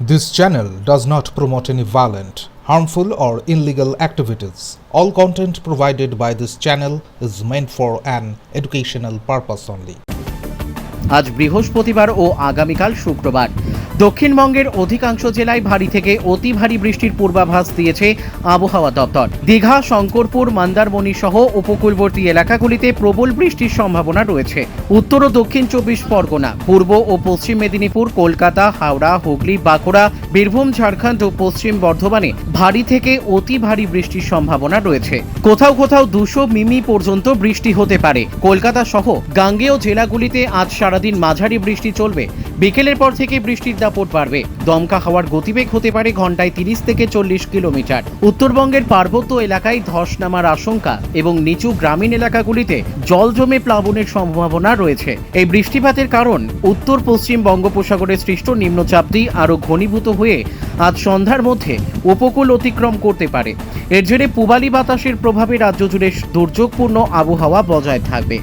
This channel does not promote any violent, harmful, or illegal activities. All content provided by this channel is meant for an educational purpose only. আজ বৃহস্পতিবার ও আগামীকাল শুক্রবার দক্ষিণবঙ্গের অধিকাংশ জেলায় ভারী থেকে অতি ভারী বৃষ্টির পূর্বাভাস দিয়েছে আবহাওয়া দপ্তর। দীঘা, শঙ্করপুর, মন্দারমণি সহ উপকূলবর্তী এলাকাগুলিতে প্রবল বৃষ্টির সম্ভাবনা রয়েছে। উত্তর ও দক্ষিণ 24 পরগনা, পূর্ব ও পশ্চিম মেদিনীপুর, কলকাতা, হাওড়া, হুগলি, বাঁকুড়া, বীরভূম, ঝাড়খণ্ড ও পশ্চিম বর্ধমানে ভারী থেকে অতি ভারী বৃষ্টির সম্ভাবনা রয়েছে। কোথাও কোথাও 200 মিমি পর্যন্ত বৃষ্টি হতে পারে। কলকাতা সহ গাঙ্গেয় জেলাগুলিতে আজ সারাদিন মাঝারি বৃষ্টি চলবে। বিকেলের পর থেকে বৃষ্টির দাপট বাড়বে। দমকা হাওয়ার গতিবেগ হতে পারে ঘন্টায় 30 থেকে 40 কিলোমিটার। উত্তরবঙ্গের পার্বত্য এলাকায় ধস নামার আশঙ্কা এবং নিচু গ্রামীণ এলাকাগুলিতে জল জমে প্লাবনের সম্ভাবনা রয়েছে। এই বৃষ্টিপাতের কারণ উত্তর পশ্চিম বঙ্গোপসাগরে সৃষ্ট নিম্নচাপটি আরও ঘনীভূত হয়ে আজ সন্ধ্যার মধ্যে উপকূল অতিক্রম করতে পারে। এর জেরে পূবালি বাতাসের প্রভাবে রাজ্য জুড়ে দুর্যোগপূর্ণ আবহাওয়া বজায় থাকবে।